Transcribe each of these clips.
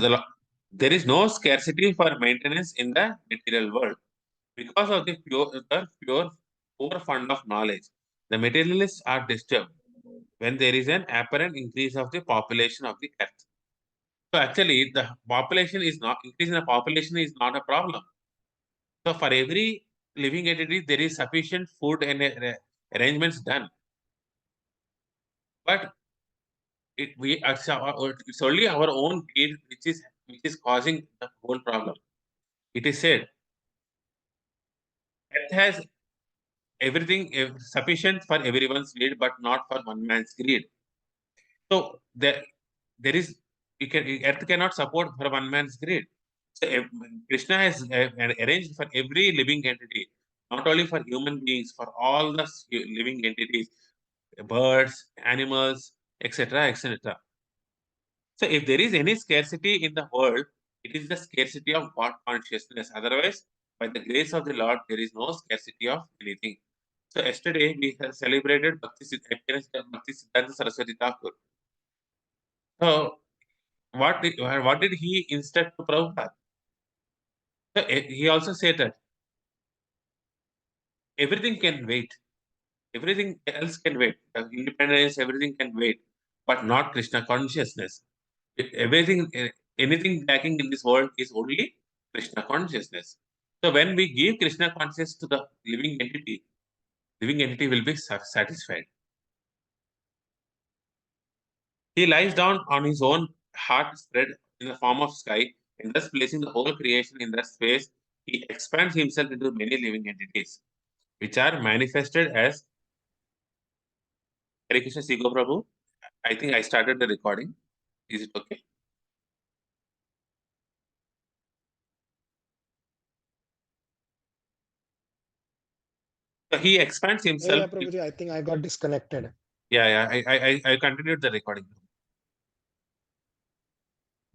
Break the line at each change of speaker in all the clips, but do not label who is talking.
So there is no scarcity for maintenance in the material world because of the pure poor fund of knowledge. The materialists are disturbed when there is an apparent increase of the population of the earth. So actually, the population is not increase in the population is not a problem. So for every living entity, there is sufficient food and arrangements done. But it's only our own greed which is causing the whole problem. It is said earth has everything sufficient for everyone's need, but not for one man's greed. So there is earth cannot support for one man's greed. So Krishna has arranged for every living entity, not only for human beings, for all the living entities, birds, animals, etc., etc. So if there is any scarcity in the world, it is the scarcity of God consciousness. Otherwise, by the grace of the Lord, there is no scarcity of anything. So yesterday we have celebrated Bhakti Siddhanta Saraswati Thakur. So what did he instruct to Prabhupada? So, he also said that everything can wait. Everything else can wait. Independence, everything can wait, but not Krishna consciousness. Everything, anything lacking in this world is only Krishna consciousness. So when we give Krishna consciousness to the living entity will be satisfied. He lies down on his own heart spread in the form of sky, and thus placing the whole creation in that space, he expands himself into many living entities, which are manifested as Hare Krishna Sigo Prabhu. I think I started the recording. Is it okay? So he expands
Yeah,
himself.
yeah, Prabhuji, I think I got disconnected.
Yeah. I continued the recording.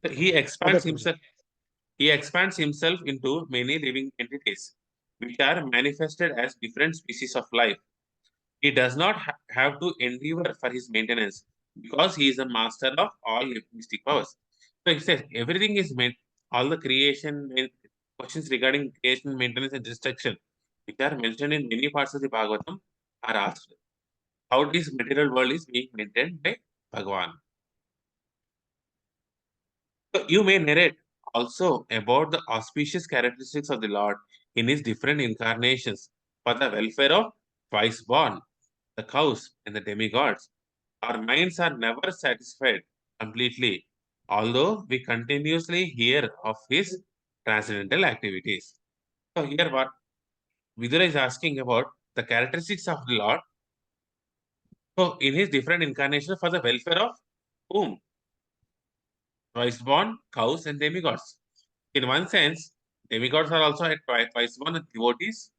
So
Okay, Prabhuji.
he expands himself into many living entities, which are manifested as different species of life. He does not have to endeavor for his maintenance because he is a master of all mystic powers. So he says everything is meant, all the questions regarding creation, maintenance, and destruction, which are mentioned in many parts of the Bhagavatam, are asked. How this material world is being maintained by Bhagavan. So you may narrate also about the auspicious characteristics of the Lord in his different incarnations for the welfare of twice born, the cows, and the demigods. Our minds are never satisfied completely, although we continuously hear of his transcendental activities. So here what Vidura is asking about the characteristics of the Lord. So in his different incarnations for the welfare of whom? Twice born, cows, and demigods. In one sense, demigods are also twice born devotees.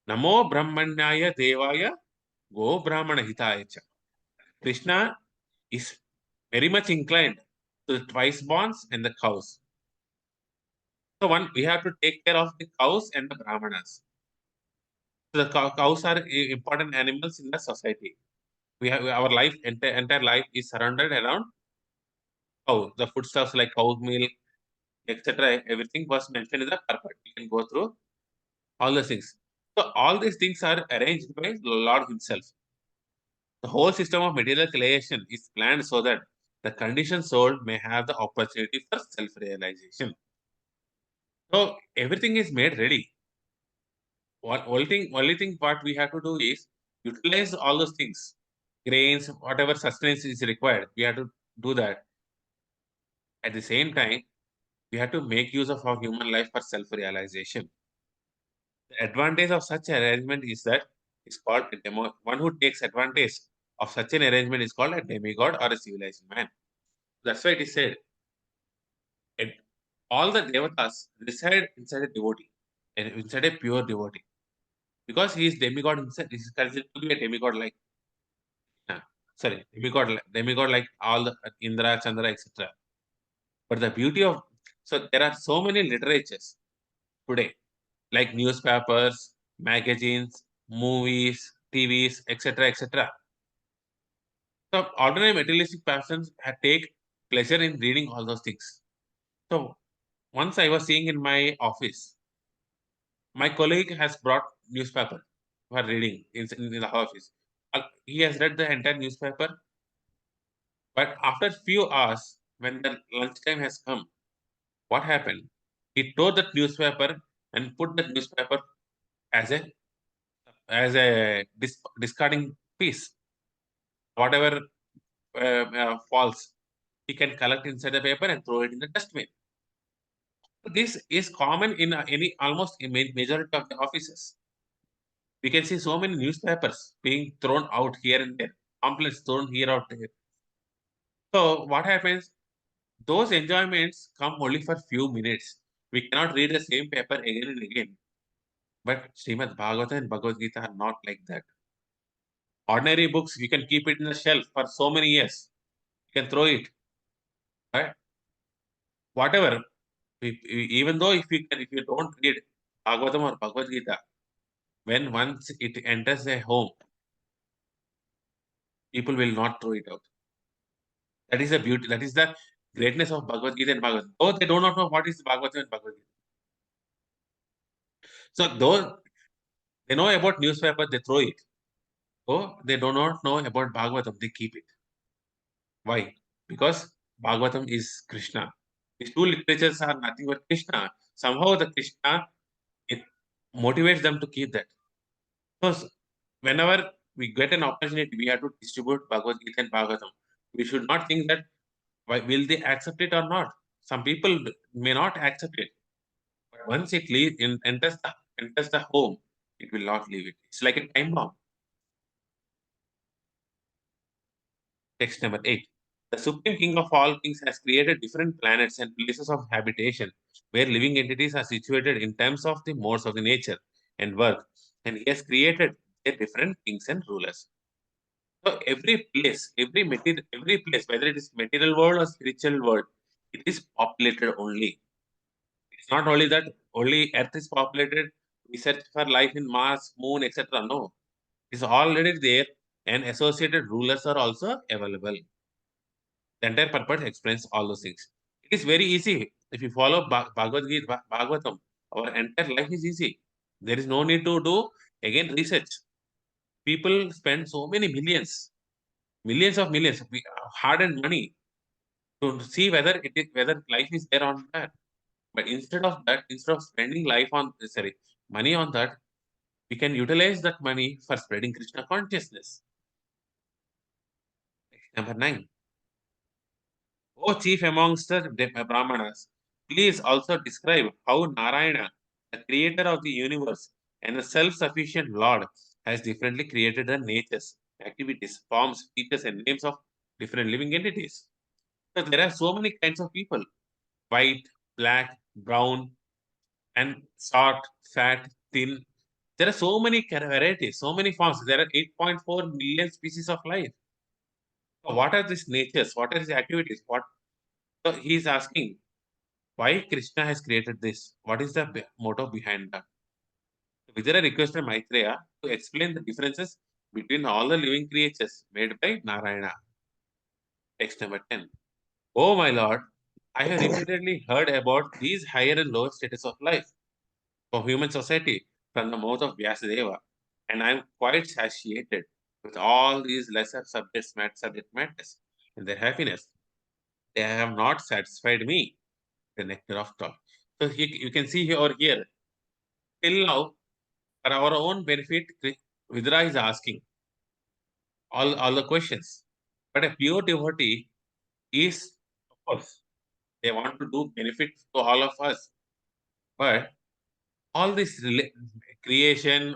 Namo Brahmanyaya Devaya Go Brahmana Hitaya Cha. Krishna is very much inclined to the twice borns and the cows. So one, we have to take care of the cows and the brahmanas. So the cows are important animals in the society. We have our entire life is surrounded around cow. The foodstuffs like cow milk, etc. Everything was mentioned in the purport. You can go through all the things. So all these things are arranged by Lord Himself. The whole system of material creation is planned so that the conditioned soul may have the opportunity for self-realization. So everything is made ready. Only thing what we have to do is utilize all those things, grains, whatever sustenance is required. We have to do that. At the same time, we have to make use of our human life for self-realization. The advantage of such arrangement is that it's called a demo. One who takes advantage of such an arrangement is called a demigod or a civilized man. That's why it is said. All the devatas reside inside a devotee, and inside a pure devotee. Because he is demigod himself, he is considered to be a demigod like, demigod like all the Indra, Chandra, etc. But the beauty of, so there are so many literatures today, like newspapers, magazines, movies, TVs, etc., etc. So ordinary materialistic persons take pleasure in reading all those things. So once I was seeing in my office, my colleague has brought newspaper for reading in the office. He has read the entire newspaper, but after few hours, when the lunchtime has come, what happened? He tore that newspaper and put that newspaper as a discarding piece. Whatever falls, he can collect inside the paper and throw it in the dustbin. This is common in any almost in majority of the offices. We can see so many newspapers being thrown out here and there, pamphlets thrown here out there. So what happens? Those enjoyments come only for few minutes. We cannot read the same paper again and again. But Srimad Bhagavatam and Bhagavad Gita are not like that. Ordinary books, you can keep it in the shelf for so many years. You can throw it. Right? Whatever. Even though if you don't read Bhagavatam or Bhagavad Gita, when once it enters a home, people will not throw it out. That is the beauty. That is the greatness of Bhagavad Gita and Bhagavatam. Oh, they do not know what is Bhagavatam and Bhagavad Gita. So though they know about newspaper, they throw it. Oh, they do not know about Bhagavatam, they keep it. Why? Because Bhagavatam is Krishna. These two literatures are nothing but Krishna. Somehow the Krishna, it motivates them to keep that. So whenever we get an opportunity, we have to distribute Bhagavad Gita and Bhagavatam. We should not think that why will they accept it or not. Some people may not accept it, but once it enters the home, it will not leave it. It's like a time bomb. Text number 8. The Supreme King of all kings has created different planets and places of habitation where living entities are situated in terms of the modes of the nature and work, and he has created their different kings and rulers. So every place, whether it is material world or spiritual world, it is populated only. It's not only that only Earth is populated. We search for life in Mars, Moon, etc. No, it's already there, and associated rulers are also available. The entire purpose explains all those things. It is very easy if you follow Bhagavad Gita, Bhagavatam. Our entire life is easy. There is no need to do again research. People spend so many millions of millions, hard-earned money to see whether life is there on that. But instead of that, instead of spending money on that, we can utilize that money for spreading Krishna consciousness. Number 9. O chief amongst the Brahmanas, please also describe how Narayana, the creator of the universe and the self-sufficient Lord, has differently created the natures, activities, forms, features, and names of different living entities. So there are so many kinds of people: white, black, brown, and short, fat, thin. There are so many varieties, so many forms. There are 8.4 million species of life. So what are these natures? What are these activities? What so he is asking why Krishna has created this? What is the motto behind that? Vidura requested Maitreya to explain the differences between all the living creatures made by Narayana. Text number 10. Oh my lord, I have repeatedly heard about these higher and lower status of life for human society from the mouth of Vyasadeva, and I am quite satiated with all these lesser subject matters and their happiness. They have not satisfied me, the nectar of thought. So you can see here or here, till now, for our own benefit, Vidra is asking all the questions. But a pure devotee is, of course, they want to do benefit to all of us. But all this creation,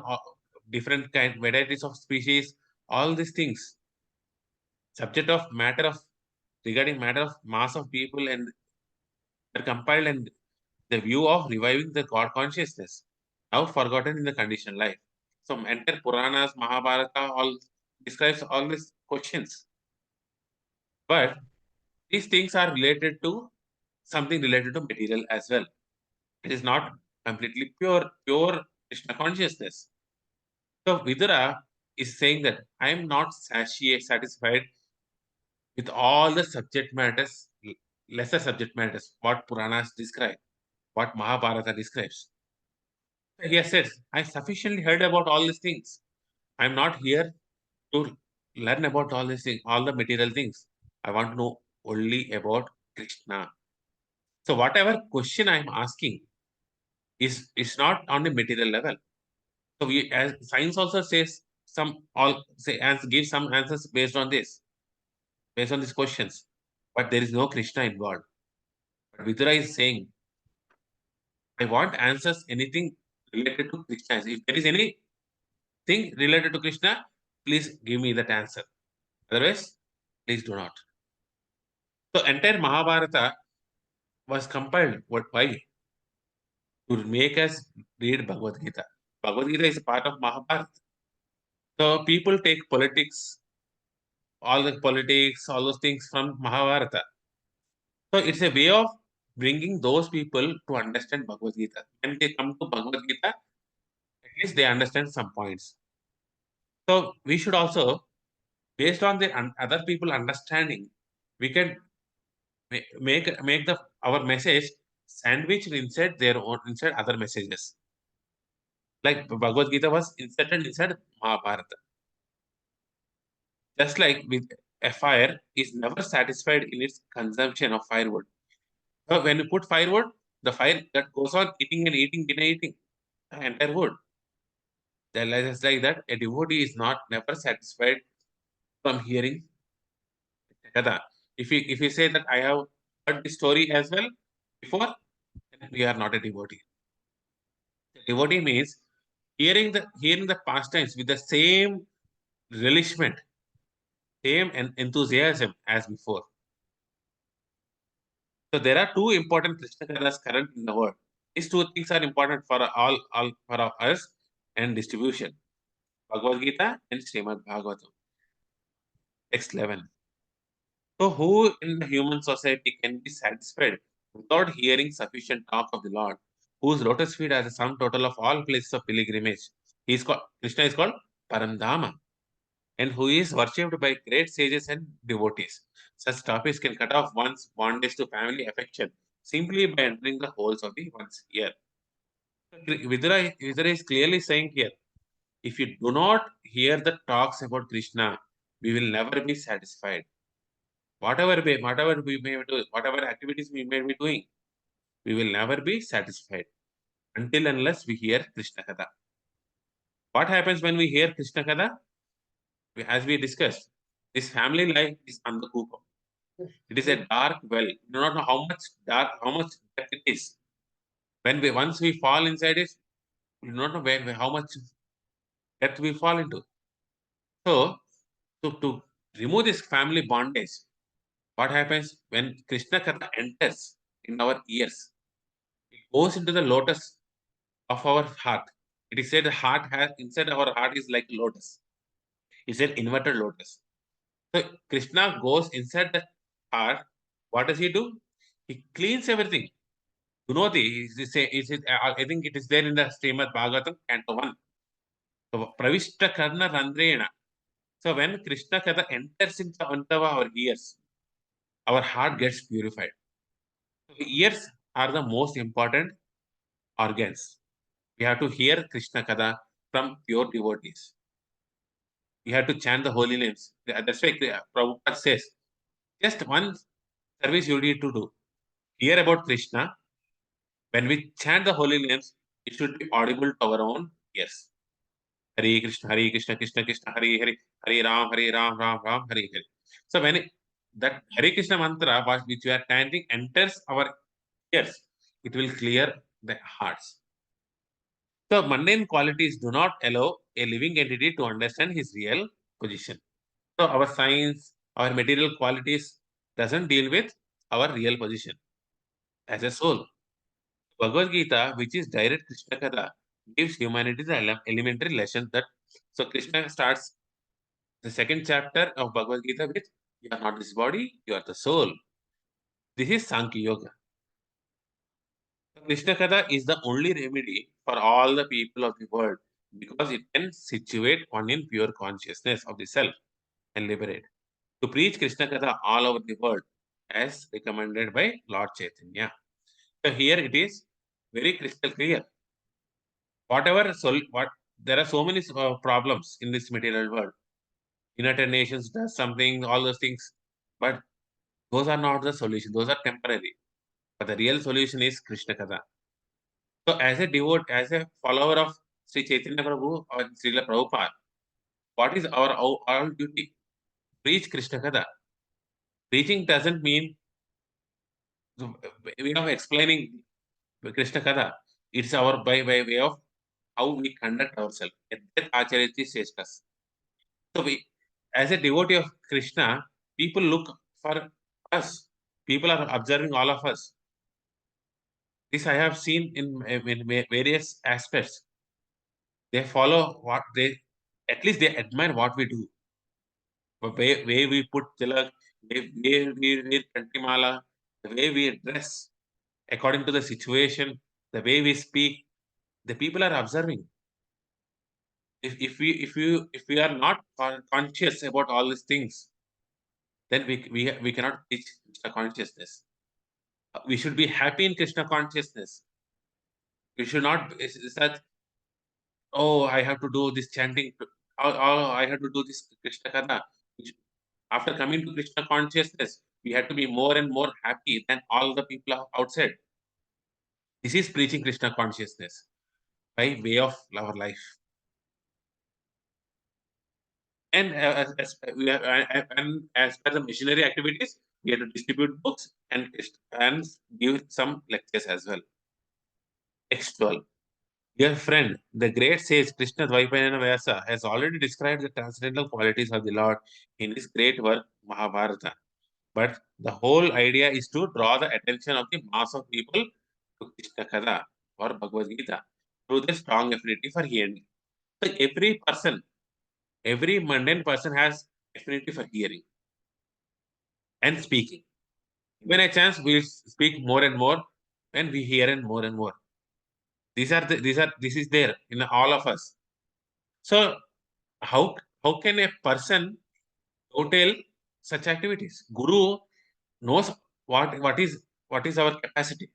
different varieties of species, all these things, subject of matter of regarding matter of mass of people and are compiled and the view of reviving the God consciousness, now forgotten in the conditioned life. So entire Puranas, Mahabharata, all describes all these questions. But these things are related to something related to material as well. It is not completely pure Krishna consciousness. So Vidura is saying that I am not satisfied with all the subject matters lesser subject matters, what Puranas describe, what Mahabharata describes. So he has said, I sufficiently heard about all these things. I'm not here to learn about all these things, all the material things. I want to know only about Krishna. So whatever question I'm asking is not on the material level. So we, as science also says some all say and give some answers based on this, based on these questions. But there is no Krishna involved. But Vidura is saying, I want answers anything related to Krishna. If there is anything related to Krishna, please give me that answer. Otherwise, please do not. So entire Mahabharata was compiled. What why? To make us read Bhagavad Gita. Bhagavad Gita is a part of Mahabharata. So people take politics, all those things from Mahabharata. So it's a way of bringing those people to understand Bhagavad Gita. When they come to Bhagavad Gita, at least they understand some points. So we should also, based on the other people understanding, we can make the our message sandwiched inside their own inside other messages. Like Bhagavad Gita was inserted inside Mahabharata. Just like with a fire is never satisfied in its consumption of firewood. So when you put firewood, the fire that goes on eating and eating and eating the entire wood. Just like that, a devotee is not never satisfied from hearing Kada. If you say that I have heard the story as well before, then we are not a devotee. Devotee means hearing the pastimes with the same relishment, same enthusiasm as before. So there are two important Krishna Kathas current in the world. These two things are important for all for us and distribution. Bhagavad Gita and Srimad Bhagavatam. Next 11. So who in the human society can be satisfied without hearing sufficient talk of the Lord, whose lotus feet are the sum total of all places of pilgrimage? He is called Krishna is called Paramdhama, and who is worshipped by great sages and devotees. Such topics can cut off one's bondage to family affection simply by entering the holes of the one's ear. Vidura is clearly saying here, if you do not hear the talks about Krishna, we will never be satisfied. Whatever we may do, whatever activities we may be doing, we will never be satisfied until unless we hear Krishna Katha. What happens when we hear Krishna Katha? As we discussed, this family life is Andhakupam. It is a dark well. You do not know how much depth it is. When we once we fall inside it, we do not know how much depth we fall into. So, to remove this family bondage, what happens when Krishna Katha enters in our ears? It goes into the lotus of our heart. It is said the heart has inside our heart is like lotus. It's an inverted lotus. So Krishna goes inside the heart. What does he do? He cleans everything. You know I think it is there in the Srimad Bhagavatam, Canto 1. So Pravishta Karna Randrena. So when Krishna Katha enters into our ears, our heart gets purified. So the ears are the most important organs. We have to hear Krishna Katha from pure devotees. We have to chant the holy names. That's why Prabhupada says, just one service you need to do. Hear about Krishna. When we chant the holy names, it should be audible to our own ears. Hare Krishna, Krishna Krishna, Hare Hare, Hare Ram, Ram Ram, Hare Hare. So when that Hare Krishna mantra which we are chanting enters our ears, it will clear the hearts. So mundane qualities do not allow a living entity to understand his real position. So our science, our material qualities doesn't deal with our real position as a soul. Bhagavad Gita, which is direct Krishna Katha, gives humanity the elementary lesson that so Krishna starts the second chapter of Bhagavad Gita with you are not this body, you are the soul. This is Sankhya Yoga. Krishna Katha is the only remedy for all the people of the world because it can situate one in pure consciousness of the self and liberate. To preach Krishna Katha all over the world as recommended by Lord Chaitanya. So here it is very crystal clear. There are so many problems in this material world. United Nations does something, all those things, but those are not the solution. Those are temporary. But the real solution is Krishna Katha. So as a follower of Sri Chaitanya Prabhu or Srila Prabhupada, what is our duty? Preach Krishna Katha. Preaching doesn't mean the way of explaining Krishna Katha. It's our by way of how we conduct ourselves. That Acharya says us. So we, as a devotee of Krishna, people look for us. People are observing all of us. This I have seen in various aspects. They follow what they, at least they admire what we do. The way we put tilak, way we wear kantimala, the way we dress according to the situation, the way we speak, the people are observing. If we are not conscious about all these things, then we cannot teach Krishna consciousness. We should be happy in Krishna consciousness. We should not is that, oh, I have to do this chanting, I have to do this Krishna Katha. After coming to Krishna consciousness, we have to be more and more happy than all the people outside. This is preaching Krishna consciousness by way of our life. And as per the missionary activities, we have to distribute books and give some lectures as well. Textual. Dear friend, the great sage Krishna Dvaipayana Vyasa has already described the transcendental qualities of the Lord in his great work Mahabharata. But the whole idea is to draw the attention of the mass of people to Krishna Katha or Bhagavad Gita through their strong affinity for hearing. So every mundane person has affinity for hearing and speaking. When a chance, we speak more and more, and we hear and more and more. This is there in all of us. So how can a person hotel such activities? Guru knows what is our capacity.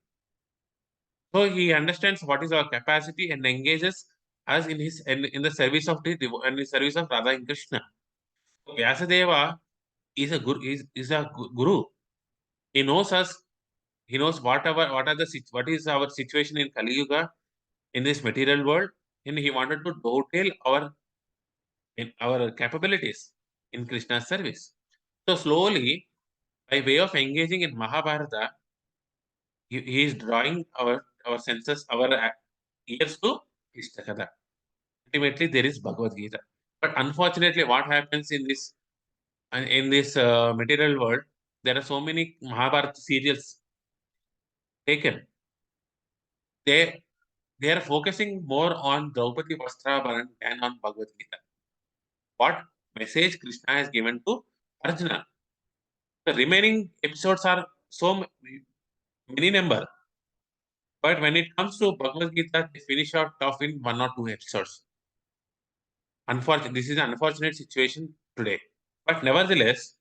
So he understands what is our capacity and engages us in the service of in the service of Radha and Krishna. So Vyasadeva is a guru. He knows us. He knows what is our situation in Kali Yuga in this material world, and he wanted to dovetail our capabilities in Krishna's service. So slowly, by way of engaging in Mahabharata, he is drawing our senses, our ears to Krishna Katha. Ultimately, there is Bhagavad Gita. But unfortunately, what happens in this material world, there are so many Mahabharata serials taken. They they are focusing more on Draupadi Vastrabharan than on Bhagavad Gita. What message Krishna has given to Arjuna? The remaining episodes are many number, but when it comes to Bhagavad Gita, they finish out off in 1 or 2 episodes. Unfortunately, this is an unfortunate situation today. But nevertheless,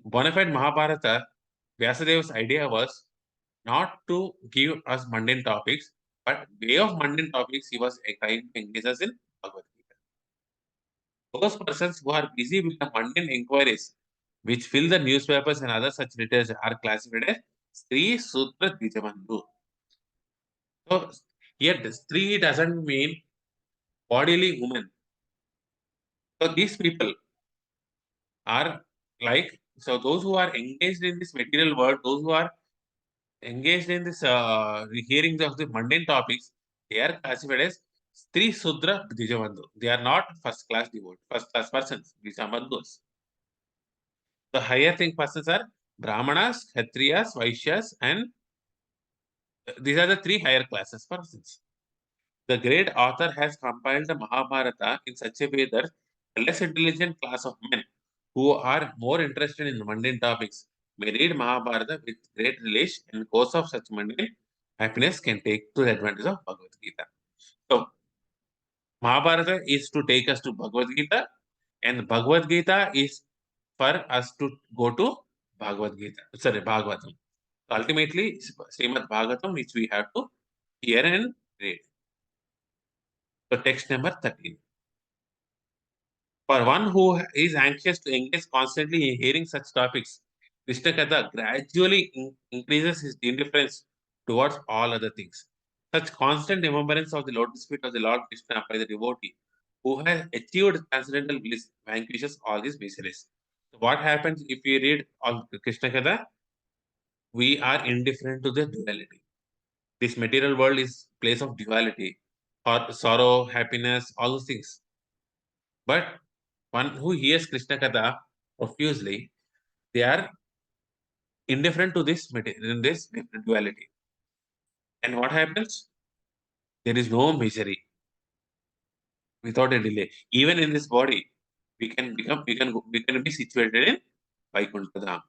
bona fide Mahabharata, Vyasadeva's idea was not to give us mundane topics, but way of mundane topics, he was trying to engage us in Bhagavad Gita. Those persons who are busy with the mundane inquiries, which fill the newspapers and other such letters, are classified as Sri Sutra Dijabandhu. So here, the Sri doesn't mean bodily woman. So these people are those who are engaged in this material world, those who are engaged in this hearing of the mundane topics, they are classified as Sri Sudra Dijabandhu. They are not first class devotees, first class persons, Dijabandhus. The higher thing persons are Brahmanas, Kshatriyas, Vaishyas, and these are the three higher classes persons. The great author has compiled the Mahabharata in such a way that a less intelligent class of men who are more interested in mundane topics may read Mahabharata with great relish, and course of such mundane happiness can take to the advantage of Bhagavad Gita. So Mahabharata is to take us to Bhagavad Gita, and Bhagavad Gita is for us to go to Bhagavad Gita, sorry, Bhagavatam. Ultimately, Srimad Bhagavatam, which we have to hear and read. So, text number 13. For one who is anxious to engage constantly in hearing such topics, Krishna Katha gradually increases his indifference towards all other things. Such constant remembrance of the lotus feet of the Lord Krishna by the devotee who has achieved transcendental bliss vanquishes all these miseries. So what happens if we read all Krishna Katha? We are indifferent to the duality. This material world is place of duality, or sorrow, happiness, all those things. But one who hears Krishna Katha profusely, they are indifferent to this in this duality. And what happens? There is no misery without a delay. Even in this body, we can be situated in Vaikuntha Dham.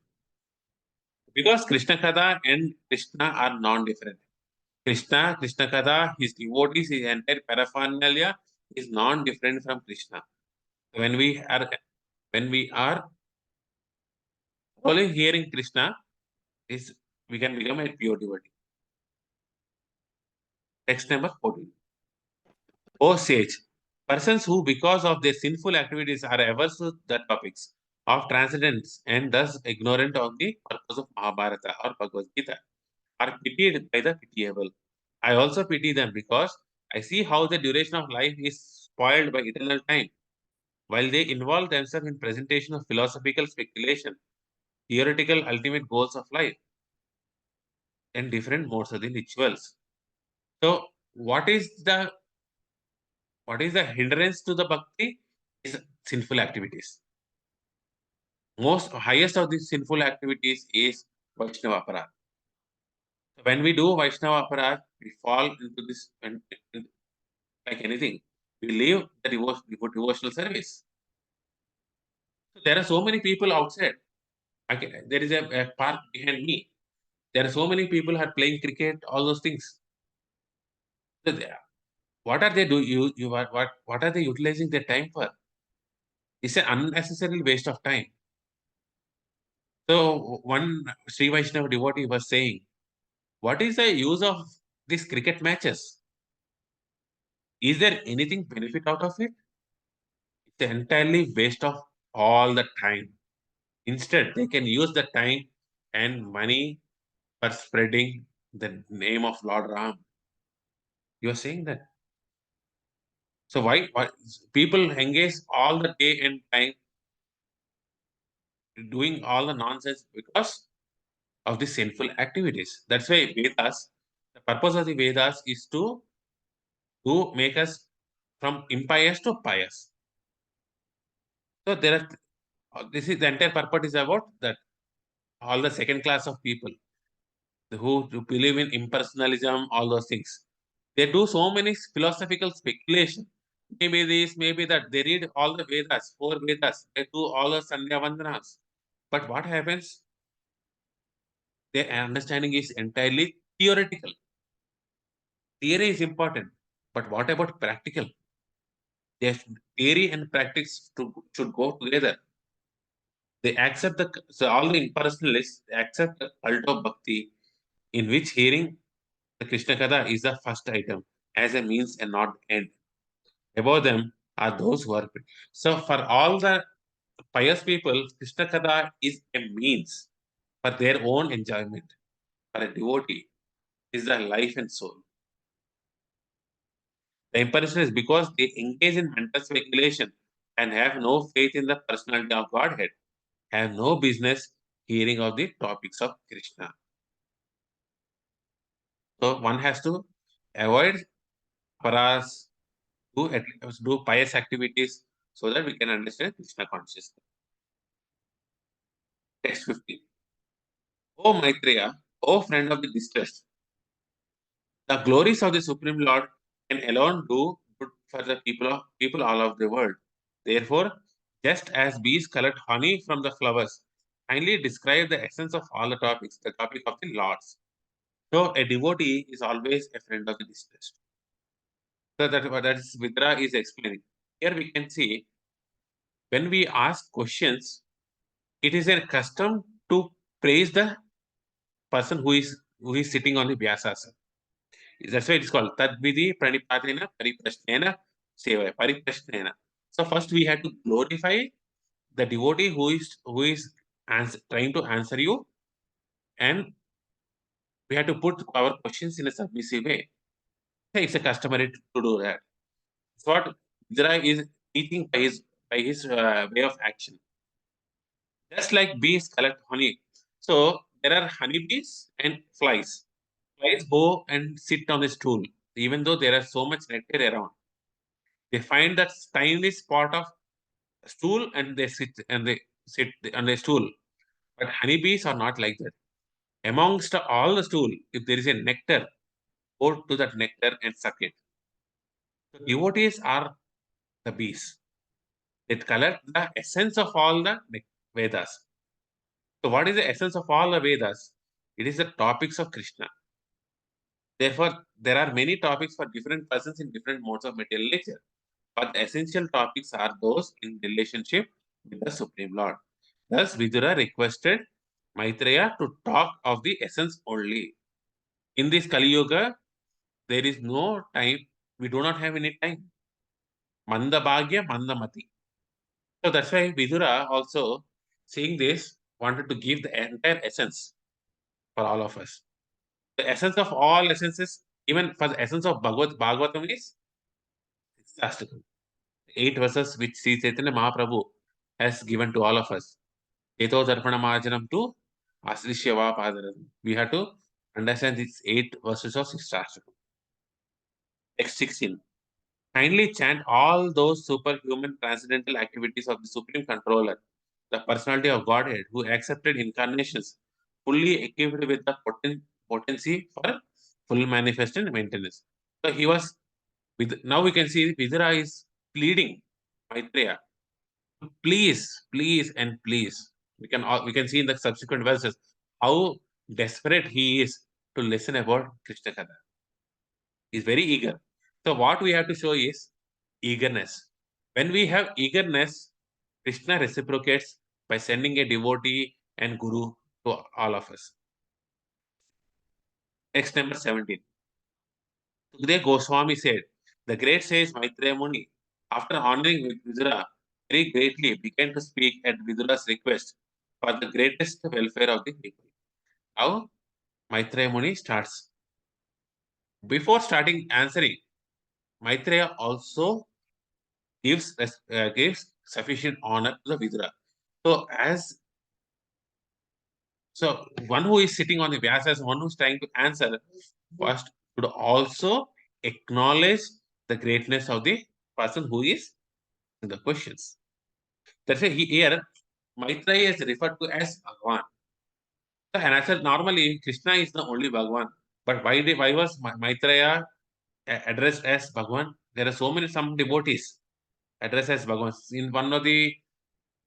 Because Krishna Katha and Krishna are non-different. Krishna Katha, his devotees, his entire paraphernalia is non-different from Krishna. When we are when we are only hearing Krishna, is we can become a pure devotee. Text number 14. O sage, persons who, because of their sinful activities, are averse to the topics of transcendence and thus ignorant of the purpose of Mahabharata or Bhagavad Gita, are pitied by the pitiable. I also pity them because I see how the duration of life is spoiled by eternal time, while they involve themselves in presentation of philosophical speculation, theoretical ultimate goals of life, and different modes of the rituals. So, what is the hindrance to the bhakti? Is sinful activities. Most highest of these sinful activities is Vaishnava aparadh. So when we do Vaishnava aparadh, we fall into this like anything. We leave the devotional service. So there are so many people outside. There is a park behind me. There are so many people who are playing cricket, all those things. So what are they do? What are they utilizing their time for? It's an unnecessary waste of time. So one Sri Vaishnava devotee was saying, what is the use of these cricket matches? Is there anything benefit out of it? It's entirely waste of all the time. Instead, they can use the time and money for spreading the name of Lord Ram. You are saying that. So why people engage all the day and time doing all the nonsense because of the sinful activities. That's why Vedas, the purpose of the Vedas is to make us from impious to pious. So there are this is the entire purpose is about that all the second class of people who believe in impersonalism, all those things. They do so many philosophical speculation. Maybe this, maybe that. They read all the Vedas, four Vedas. They do all the Sandhya Vandanas. But what happens? Their understanding is entirely theoretical. Theory is important, but what about practical? Their theory and practice should go together. They accept so all the impersonalists they accept the cult of bhakti in which hearing the Krishna Katha is the first item as a means and not end. Above them are those who are. So for all the pious people, Krishna Katha is a means for their own enjoyment. For a devotee, is the life and soul. The impersonal is because they engage in mental speculation and have no faith in the personality of Godhead, have no business hearing of the topics of Krishna. So one has to avoid paras, do pious activities so that we can understand Krishna consciousness. Text 15. O Maitreya, O friend of the distressed, the glories of the Supreme Lord can alone do good for the people all of the world. Therefore, just as bees collect honey from the flowers, kindly describe the essence of all the topics, the topic of the Lords. So a devotee is always a friend of the distressed. So that is Vidra is explaining. Here we can see when we ask questions, it is a custom to praise the person who is sitting on the Vyasasana. That's why it's called Tadvidi Pranipatena Pariprashnena Seva Pariprashnena. So first we had to glorify the devotee who is trying to answer you, and we had to put our questions in a submissive way. It's a customary to do that. It's what Vidura is teaching by his way of action. Just like bees collect honey, so there are honeybees and flies. Flies go and sit on a stool, even though there are so much nectar around. They find that tiny spot of stool and they sit on the stool. But honeybees are not like that. Amongst all the stool, if there is a nectar, go to that nectar and suck it. So devotees are the bees. They collect the essence of all the Vedas. So what is the essence of all the Vedas? It is the topics of Krishna. Therefore, there are many topics for different persons in different modes of material nature. But the essential topics are those in relationship with the Supreme Lord. Thus, Vidura requested Maitreya to talk of the essence only. In this Kali Yuga, there is no time. We do not have any time. Manda Bhagya, Manda Mati. So that's why Vidura also, seeing this, wanted to give the entire essence for all of us. The essence of all essences, even for the essence of Bhagavatam is Shastakam. 8 verses which Sri Chaitanya Mahaprabhu has given to all of us. Eto Darpana Majanam to Asrishyava Padaram. We have to understand these 8 verses of Shastakam. Text 16. Kindly chant all those superhuman transcendental activities of the Supreme Controller, the personality of Godhead, who accepted incarnations, fully equipped with the potency for full manifest and maintenance. So he was with now we can see Vidura is pleading Maitreya, please, please, and please. We can see in the subsequent verses how desperate he is to listen about Krishna Katha. He's very eager. So what we have to show is eagerness. When we have eagerness, Krishna reciprocates by sending a devotee and guru to all of us. Text number 17. Sukadeva Goswami said, the great sage Maitreya Muni, after honoring Vidura very greatly, began to speak at Vidura's request for the greatest welfare of the people. Now, Maitreya Muni starts. Before starting answering, Maitreya also gives sufficient honor to the Vidura. So one who is sitting on the Vyasa, one who's trying to answer, first should also acknowledge the greatness of the person who is in the questions. That's why here Maitreya is referred to as Bhagwan. So, and I said normally Krishna is the only Bhagwan, but why was Maitreya addressed as Bhagwan? There are so many some devotees addressed as Bhagwan. In one of the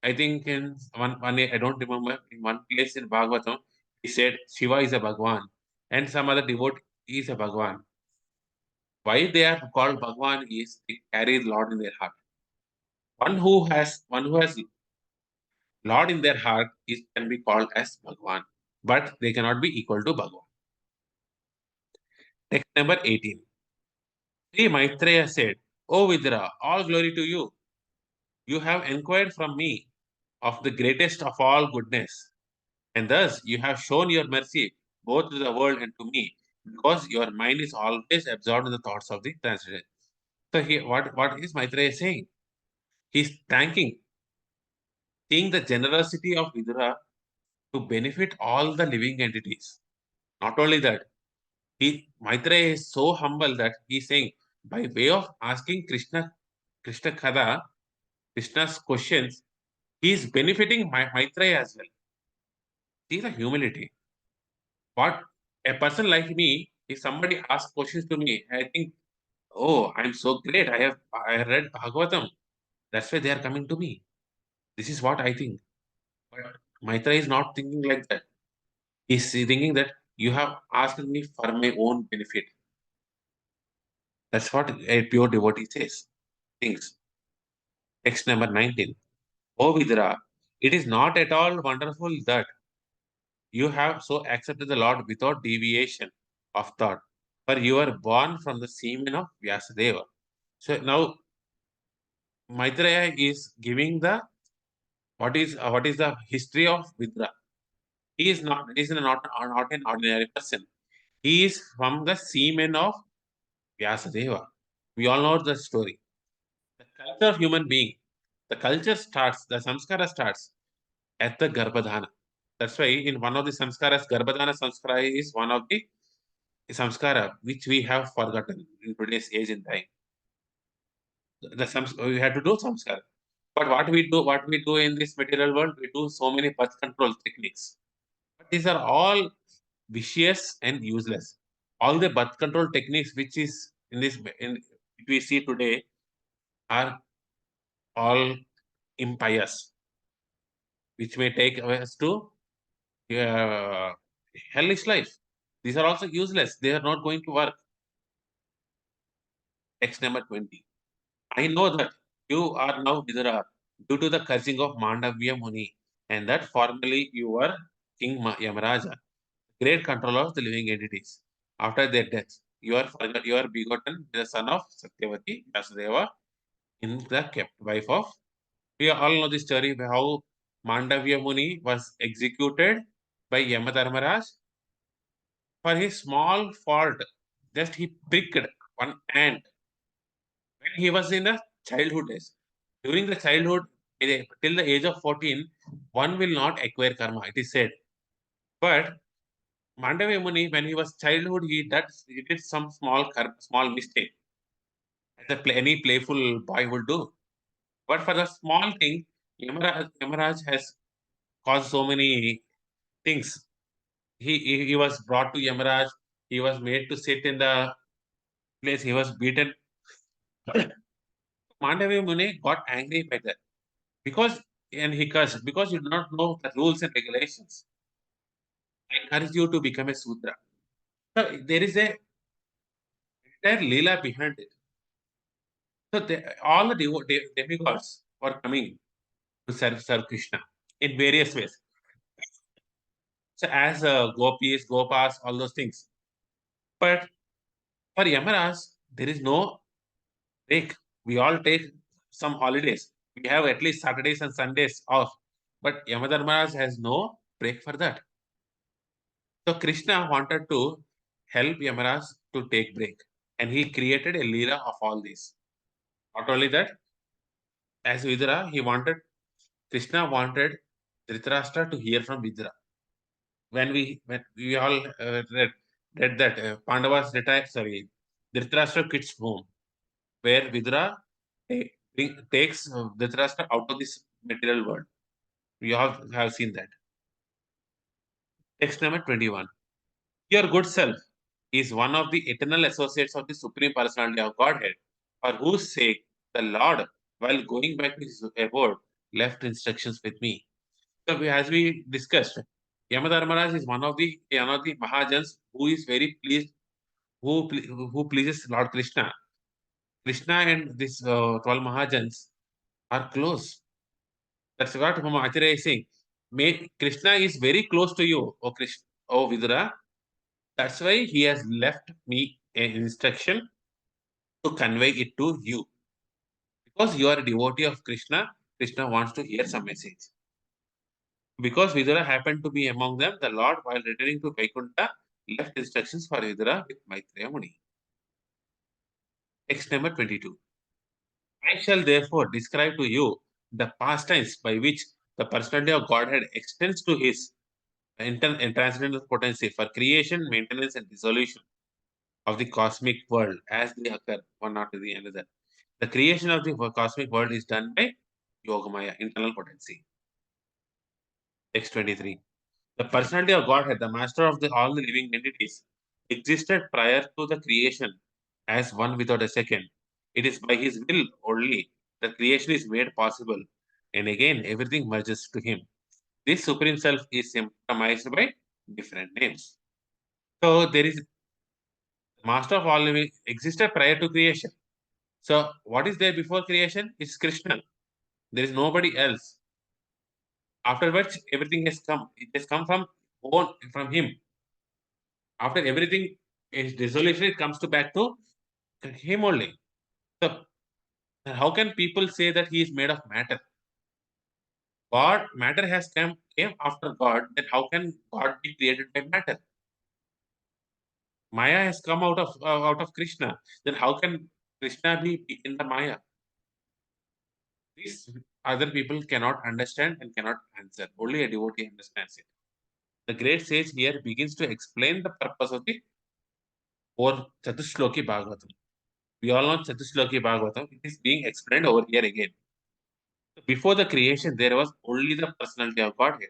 I think in one I don't remember in one place in Bhagavatam he said Shiva is a Bhagwan and some other devotee is a Bhagwan. Why they are called Bhagwan is they carry the Lord in their heart. One who has Lord in their heart can be called as Bhagwan, but they cannot be equal to Bhagwan. Text number 18. Sri Maitreya said, O Vidura, all glory to you. You have inquired from me of the greatest of all goodness, and thus you have shown your mercy both to the world and to me, because your mind is always absorbed in the thoughts of the transcendental. So here, what is Maitreya saying? He's thanking, seeing the generosity of Vidura to benefit all the living entities. Not only that, Maitreya is so humble that he's saying, by way of asking Krishna Kada, Krishna's questions, he is benefiting Maitreya as well. See the humility. What a person like me, if somebody asks questions to me, I think, oh, I'm so great. I read Bhagavatam. That's why they are coming to me. This is what I think. But Maitreya is not thinking like that. He's thinking that you have asked me for my own benefit. That's what a pure devotee says. Thinks. Text number 19. O Vidura, it is not at all wonderful that You have so accepted the Lord without deviation of thought, for you are born from the semen of Vyasadeva. So now Maitreya is giving the what is the history of Vidra. He is not an ordinary person. He is from the semen of Vyasadeva. We all know the story. The culture of human being, the culture starts, the samskara starts at the Garbhadhana. That's why in one of the samskaras, Garbhadhana samskara is one of the samskara which we have forgotten in today's age and time. We have to do samskara. But what we do in this material world, we do so many birth control techniques. But these are all vicious and useless. All the birth control techniques which is which we see today are all impious, which may take us to uh, hellish life. These are also useless. They are not going to work. Text number 20. I know that you are now Vidura due to the cursing of Mandavya Muni, and that formerly you were King Yamaraja, great controller of the living entities. After their death, you are begotten the son of Satyavati Vasudeva in the kept wife of. We all know the story of how Mandavya Muni was executed by Yamadharmaraj for his small fault. Just he pricked one ant when he was in the childhood days. During the childhood, till the age of 14, one will not acquire karma, it is said. But Mandavya Muni, when he was childhood, he did some small mistake, as any playful boy would do. But for the small thing, Yamaraj has caused so many things. He was brought to Yamaraj. He was made to sit in the place. He was beaten. Mandavya Muni got angry by that because and he cursed because you do not know the rules and regulations. I encourage you to become a Sudra. So there is a entire Leela behind it. So all the demigods were coming to serve Krishna in various ways. So as gopis, gopas, all those things. But for Yamaraj, there is no break. We all take some holidays. We have at least Saturdays and Sundays off. But Yamadharmaraj has no break for that. So Krishna wanted to help Yamaraj to take break. And he created a Leela of all this. Not only that, as Vidura, Krishna wanted Dhritarashtra to hear from Vidura. When we all read that Pandavas retire, sorry, Dhritarashtra quits home, where Vidura takes Dhritarashtra out of this material world. We all have seen that. Text number 21. Your good self is one of the eternal associates of the Supreme Personality of Godhead, for whose sake the Lord, while going back to his abode, left instructions with me. So, as we discussed, Yamadharmaraj is one of the Mahajans who is very pleased, who pleases Lord Krishna. Krishna and this 12 Mahajans are close. That's what Mama Acharya is saying. Krishna is very close to you, O Krishna, O Vidura. That's why he has left me an instruction to convey it to you. Because you are a devotee of Krishna, Krishna wants to hear some message. Because Vidura happened to be among them, the Lord, while returning to Vaikuntha, left instructions for Vidura with Maitreya Muni. Text number 22. I shall therefore describe to you the pastimes by which the personality of Godhead extends to his and transcendental potency for creation, maintenance, and dissolution of the cosmic world as they occur one after the other. The creation of the cosmic world is done by Yogamaya, internal potency. Text 23. The personality of Godhead, the master of all the living entities, existed prior to the creation as one without a second. It is by his will only that creation is made possible, and again everything merges to him. This Supreme Self is symptomized by different names. So there is master of all living existed prior to creation. So what is there before creation? It's Krishna. There is nobody else. Afterwards, everything has come. It has come from own from him. After everything is dissolution, it comes to back to him only. So how can people say that he is made of matter? God, matter has came after God. Then how can God be created by matter? Maya has come out of Krishna. Then how can Krishna be in the Maya? These other people cannot understand and cannot answer. Only a devotee understands it. The great sage here begins to explain the purpose of the or Chatushloki Bhagavatam. We all know Chatushloki Bhagavatam. It is being explained over here again. Before the creation, there was only the personality of Godhead.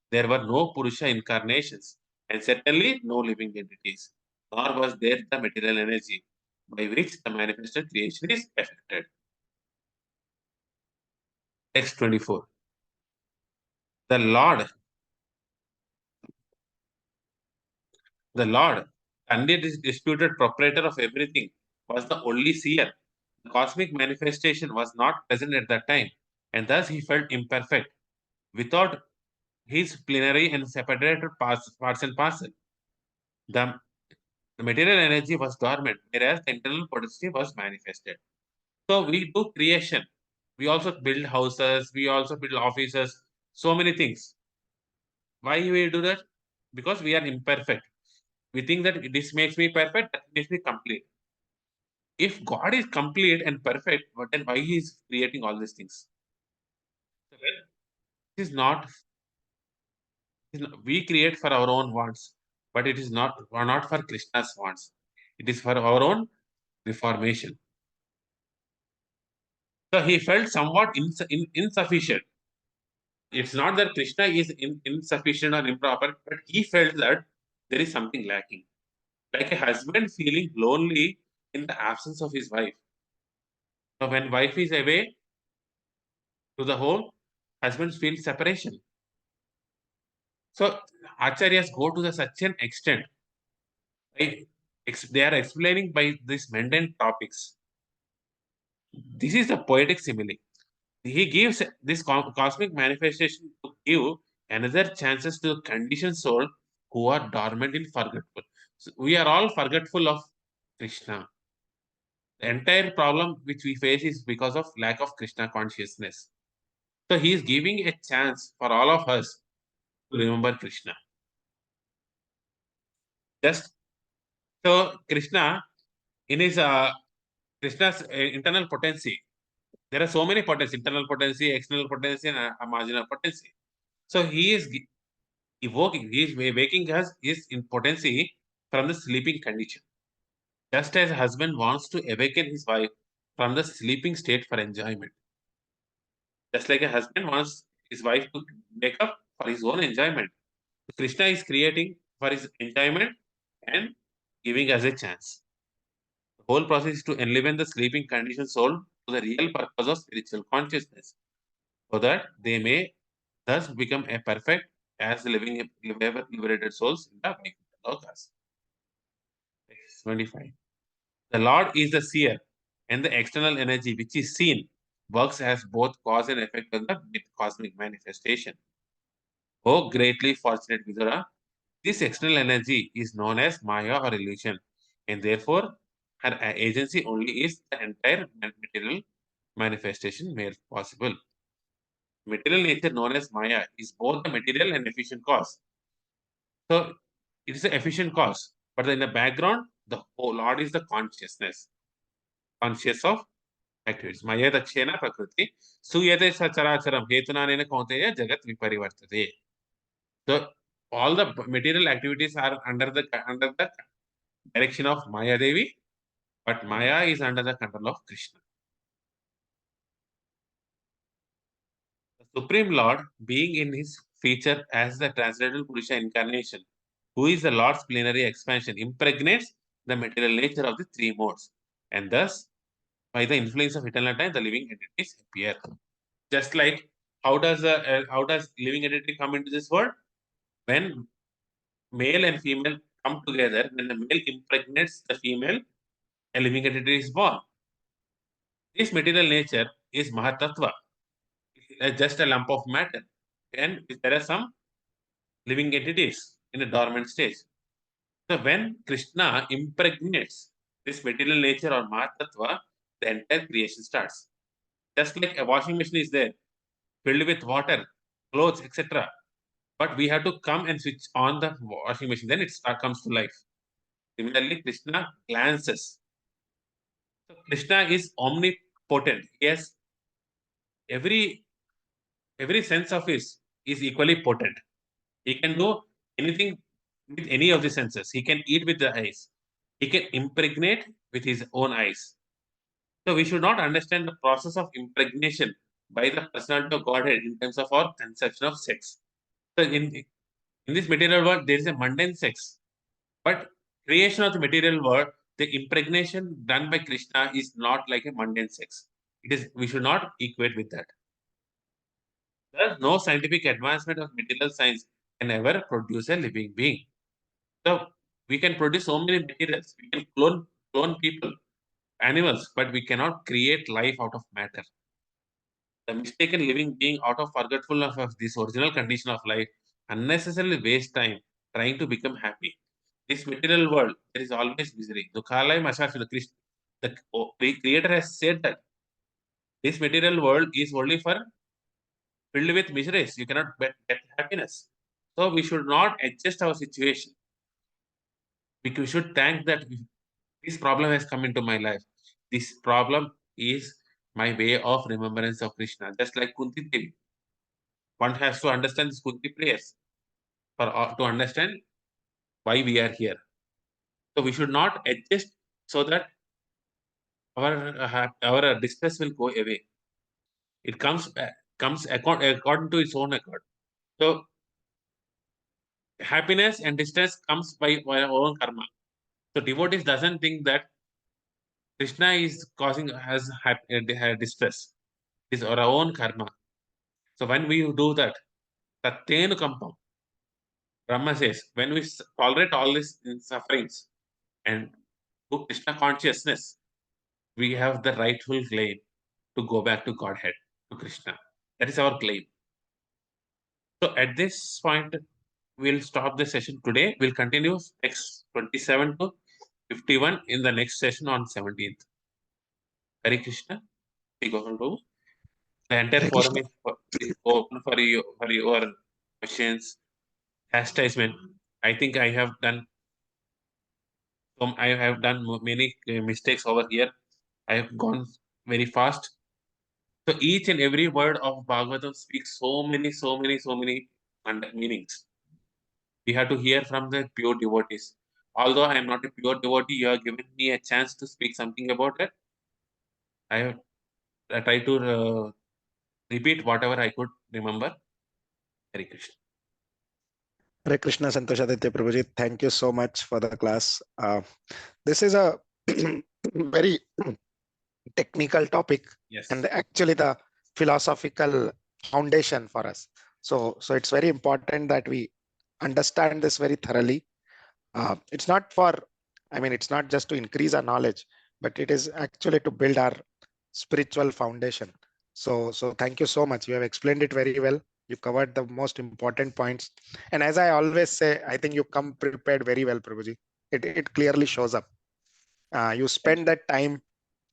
There were no Purusha incarnations, and certainly no living entities, nor was there the material energy by which the manifested creation is affected. Text 24. The Lord, undisputed proprietor of everything, was the only seer. The cosmic manifestation was not present at that time, and thus he felt imperfect, without his plenary and separated parts and parcel. The The material energy was dormant, whereas the internal potency was manifested. So we do creation. We also build houses. We also build offices. So many things. Why we do that? Because we are imperfect. We think that this makes me perfect. That makes me complete. If God is complete and perfect, but then why He is creating all these things? So it is not. We create for our own wants, but it is not for Krishna's wants. It is for our own reformation. So he felt somewhat insufficient. It's not that Krishna is insufficient or improper, but he felt that there is something lacking. Like a husband feeling lonely in the absence of his wife. So when wife is away to the home, husbands feel separation. So acharyas go to such an extent. Right? They are explaining by these mundane topics. This is a poetic simile. He gives this cosmic manifestation to give another chances to the conditioned soul who are dormant in forgetful. So we are all forgetful of Krishna. The entire problem which we face is because of lack of Krishna consciousness. So he is giving a chance for all of us to remember Krishna. Just so Krishna in his Krishna's internal potency. There are so many potency: internal potency, external potency, and marginal potency. So he is evoking, he is waking us his impotency from the sleeping condition. Just as a husband wants to awaken his wife from the sleeping state for enjoyment. Just like a husband wants his wife to wake up for his own enjoyment. Krishna is creating for his enjoyment and giving us a chance. The whole process is to enliven the sleeping conditioned soul to the real purpose of spiritual consciousness, so that they may thus become a perfect as living liberated souls in the Vaikuntha lokas. 25. The Lord is the seer, and the external energy which is seen works as both cause and effect on the cosmic manifestation. Oh, greatly fortunate Vidura, this external energy is known as Maya or illusion, and therefore her agency only is the entire material manifestation made possible. Material nature known as Maya is both the material and efficient cause. So it is an efficient cause, but in the background, the whole Lord is the consciousness, conscious of activities. Maya dakshena prakriti, suyate sacharacharam hetunanena kaunteya jagat viparivartate. So all the material activities are under the direction of Maya Devi, but Maya is under the control of Krishna. The Supreme Lord, being in his feature as the transcendental Purusha incarnation, who is the Lord's plenary expansion, impregnates the material nature of the three modes, and thus, by the influence of eternal time, the living entities appear. Just like how does living entity come into this world? When male and female come together, when the male impregnates the female, a living entity is born. This material nature is Mahatattva, just a lump of matter, and there are some living entities. in a dormant stage. So when Krishna impregnates this material nature or Mahatattva, the entire creation starts. Just like a washing machine is there, filled with water, clothes, etc. But we have to come and switch on the washing machine, then it comes to life. Similarly, Krishna glances. So Krishna is omnipotent. Yes, every sense of his is equally potent. He can do anything with any of the senses. He can eat with the eyes. He can impregnate with his own eyes. So we should not understand the process of impregnation by the personality of Godhead in terms of our conception of sex. So in this material world, there is a mundane sex. But creation of the material world, the impregnation done by Krishna is not like a mundane sex. It is, we should not equate with that. Thus, no scientific advancement of material science can ever produce a living being. So we can produce so many materials. We can clone people, animals, but we cannot create life out of matter. The mistaken living being out of forgetfulness of this original condition of life unnecessarily waste time trying to become happy. This material world, there is always misery. Dukhalaya Masashila Krishna. The Creator has said that this material world is only for filled with miseries. You cannot get happiness. So we should not adjust our situation. We should thank that this problem has come into my life. This problem is my way of remembrance of Krishna. Just like Kunti Devi. One has to understand this Kunti prayers for to understand why we are here. So we should not adjust so that our distress will go away. It comes according to its own accord. So happiness and distress comes by our own karma. So devotees doesn't think that Krishna is causing has distress. It is our own karma. So when we do that, tattenu kampam. Brahma says, when we tolerate all these sufferings and do Krishna consciousness, we have the rightful claim to go back to Godhead, to Krishna. That is our claim. So at this point, we'll stop the session today. We'll continue next 27 to 51 in the next session on 17th. Hare Krishna. Shri Gopal Prabhu. The entire
Hare
forum
Krishna.
is open for your questions, chastisement. I think I have done many mistakes over here. I have gone very fast. So each and every word of Bhagavatam speaks so many meanings. We have to hear from the pure devotees. Although I am not a pure devotee, you have given me a chance to speak something about it. I have tried to repeat whatever I could remember. Hare Krishna.
Hare Krishna, Santosh Aditya Prabhuji. Thank you so much for the class. This is a very technical topic
Yes.
and actually the philosophical foundation for us. So it's very important that we understand this very thoroughly. It's not for, it's not just to increase our knowledge, but it is actually to build our spiritual foundation. So thank you so much. You have explained it very well. You covered the most important points. And as I always say, I think you come prepared very well, Prabhuji. It clearly shows up. You spend that time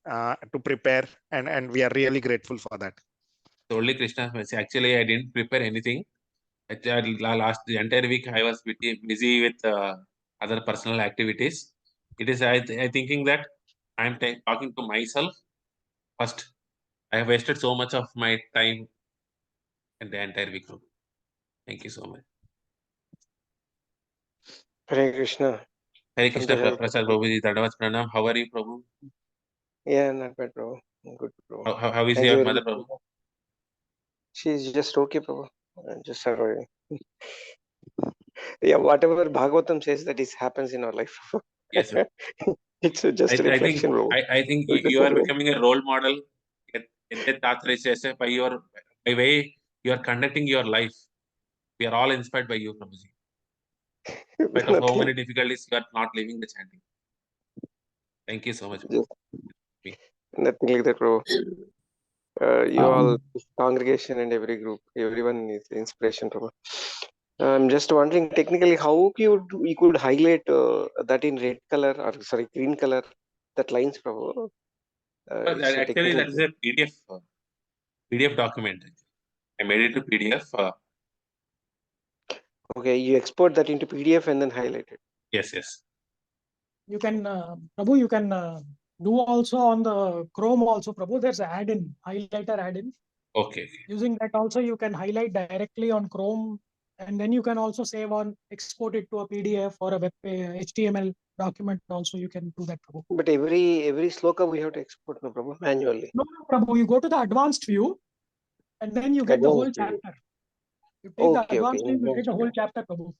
to prepare, and we are really grateful for that.
Only Krishna's mercy. Actually, I didn't prepare anything. The entire week I was busy with other personal activities. It is I thinking that I'm talking to myself first. I have wasted so much of my time in the entire week. Thank you so much.
Hare Krishna.
Hare Krishna
Santosh
Prasad
Aditya.
Prabhuji, Dandavat Pranam. How are you, Prabhu?
Yeah, not bad, bro. Good, bro.
How is
Thank you
your
very
mother,
much.
Prabhu?
She's just okay, bro. Just surviving. Yeah, whatever Bhagavatam says that is happens in our life.
Yes, sir.
It's just a
I think
reflection, bro.
I think
We're just
you are
surviving.
becoming a role model. By your by way you are conducting your life. We are all inspired by you, Prabhuji. In spite of how
Nothing.
many difficulties, you are not leaving the chanting. Thank you so much.
Just nothing like that, bro. You all,
Um,
this congregation and every group, everyone is inspiration, bro. I'm just wondering technically how you could highlight that in red color or sorry green color, that lines, Prabhu. It's a
Actually,
technical
that is
thing.
a PDF document. I made it to PDF.
Okay, you export that into PDF and then highlight it.
Yes, yes.
You can, Prabhu, you can do also on the Chrome also, Prabhu. There's an add-in, highlighter add-in.
Okay.
Using that also, you can highlight directly on Chrome, and then you can also save on, export it to a PDF or a web HTML document. Also, you can do that, Prabhu.
But every sloka we have to export, no, Prabhu, manually.
No, no, Prabhu, you go to the advanced view, and then you get the whole
Advanced view.
chapter. You take the
Okay,
advanced view, you get
advanced
the whole
view.
chapter, Prabhu.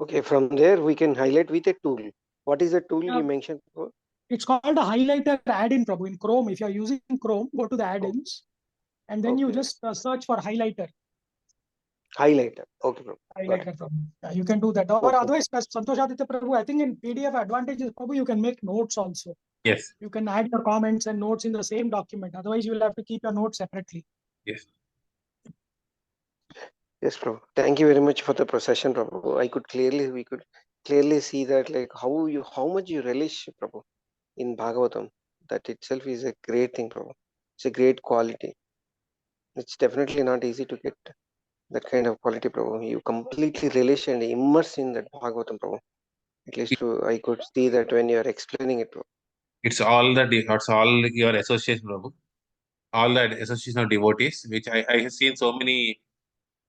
Okay, from there we can highlight with a tool. What is the tool
Yeah.
you mentioned before?
It's called a highlighter add-in, Prabhu. In Chrome, if you're using Chrome, go to the add-ins, and then you
Okay.
just search for highlighter.
Highlighter. Okay, Prabhu. Got it.
Highlighter, Prabhu. Yeah, you can do that. Or
Okay.
otherwise, Santosh Aditya Prabhu, I think in PDF advantages, Prabhu, you can make notes also.
Yes.
You can add your comments and notes in the same document. Otherwise, you will have to keep your notes separately.
Yes.
Yes, Prabhu. Thank you very much for the procession, Prabhu. We could clearly see that like how much you relish, Prabhu, in Bhagavatam. That itself is a great thing, Prabhu. It's a great quality. It's definitely not easy to get that kind of quality, Prabhu. You completely relish and immerse in that Bhagavatam, Prabhu. At least I could see that when you are explaining it, Prabhu.
It's all your association, Prabhu. All that association of devotees, which I have seen so many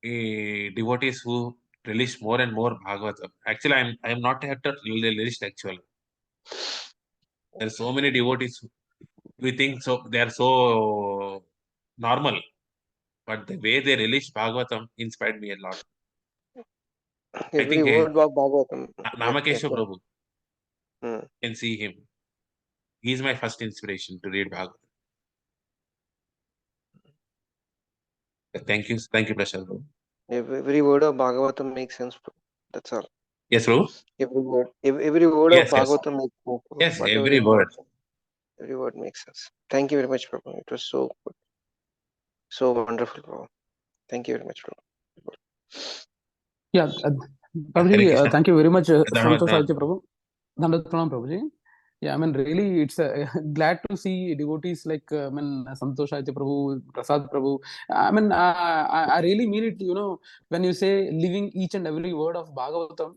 devotees who relish more and more Bhagavatam. Actually, I'm not at a relished actually. There are so many devotees we think so they are so normal, but the way they relish Bhagavatam inspired me a lot. I
Every
think
word of Bhagavatam. Yeah,
Namakesha
definitely.
Prabhu,
Hmm.
can see him. He's my first inspiration to read Bhagavatam. Thank you, Prashant Prabhu.
Every word of Bhagavatam makes sense, Prabhu. That's all.
Yes, Prabhu.
Every word of
Yes, yes,
Bhagavatam makes sense, Prabhu.
yes.
Whatever
Every
you
word.
mentioned, every word makes sense. Thank you very much, Prabhu. It was so good, so wonderful, Prabhu. Thank you very much, Prabhu.
Yeah,
Hare
Prabhuji,
Krishna.
thank you very much,
Dhanavad,
Santosh
Dhanavad.
Aditya Prabhu. Dandavat Pranam, Prabhuji. Yeah, I mean, really, it's glad to see devotees like Santosh Aditya Prabhu, Prasad Prabhu. I mean, I really mean it. You know, when you say living each and every word of Bhagavatam,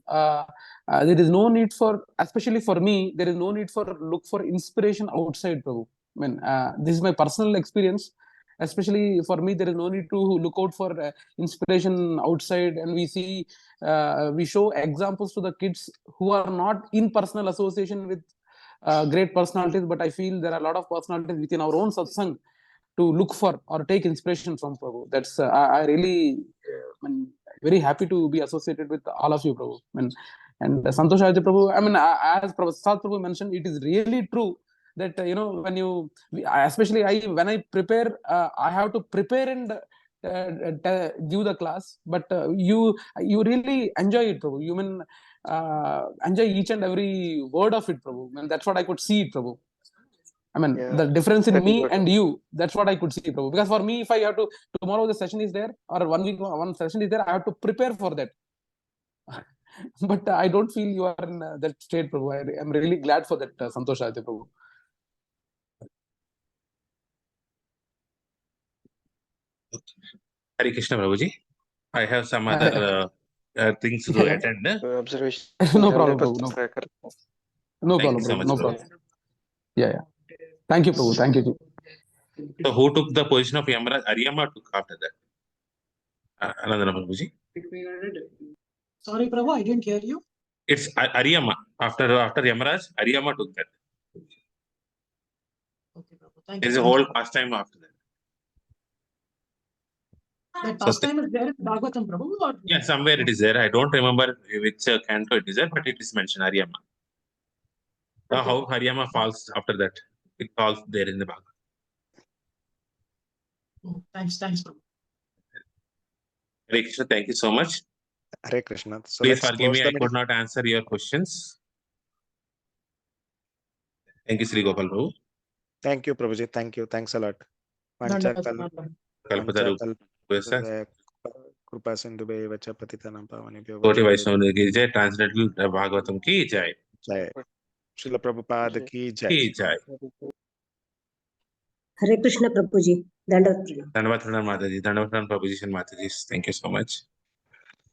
there is no need for, especially for me, there is no need for look for inspiration outside, Prabhu. I mean, this is my personal experience. Especially for me, there is no need to look out for inspiration outside, and we show examples to the kids who are not in personal association with great personalities, but I feel there are a lot of personalities within our own satsang to look for or take inspiration from, Prabhu. That's I really very happy to be associated with all of you, Prabhu. And Santosh Aditya Prabhu, I mean, as Prasad Prabhu mentioned, it is really true that when you, especially when I prepare, I have to prepare and give the class, but you really enjoy it, Prabhu. You mean enjoy each and every word of it, Prabhu. And that's what I could see, Prabhu. I mean,
Yeah,
the difference in
that is
me
what.
and you, that's what I could see, Prabhu. Because for me, if I have to, tomorrow the session is there, or 1 week, one session is there, I have to prepare for that. But I don't feel you are in that state, Prabhu. I am really glad for that, Santosh Aditya, Prabhu.
Hare Krishna, Prabhuji. I have some
Yeah,
other things to
yeah.
attend.
Observation
No problem, Prabhu.
100% correct.
No
Thank you
problem,
so
Prabhu.
much,
No
Prabhu.
problem. Yeah. Thank you, Prabhu. Thank you.
So who took the position of Yamaraj? Ariyama took after that. Another Prabhuji.
Sorry, Prabhu, I didn't hear you.
It's Ariyama. After Yamaraj, Ariyama took that.
Okay, Prabhu. Thank
There
you.
is a
Thank
whole
you.
pastime after that.
That
So
pastime is there in Bhagavatam, Prabhu? Or
yeah, somewhere it is there. I don't remember which canto it is there, but it is mentioned Ariyama.
Okay.
How Ariyama falls after that. It falls there in the Bhagavad.
Oh, thanks, Prabhu.
Hare Krishna, thank you so much.
Hare Krishna. So
Please
let's
forgive
close
me,
the
I
meeting.
could not answer your questions. Thank you, Sri Gopal Prabhu.
Thank you, Prabhuji. Thank you. Thanks a lot.
Dandavat
Panchakal,
Pranam.
Kalpataru.
Panchakal,
Yes, sir.
कृपा सिंधु वच पतितानां पावनेभ्यो
कोटि
वैष्णवेभ्यो
वैष्णव की जय, translated Bhagavatam की जय
जय। श्रील प्रभुपाद की जय।
की जय।
हरे कृष्ण प्रभु जी, दंडवत प्रणाम।
धन्यवाद प्रणाम माता जी, धन्यवाद प्रणाम प्रभु जी, माता जी, थैंक यू सो मच।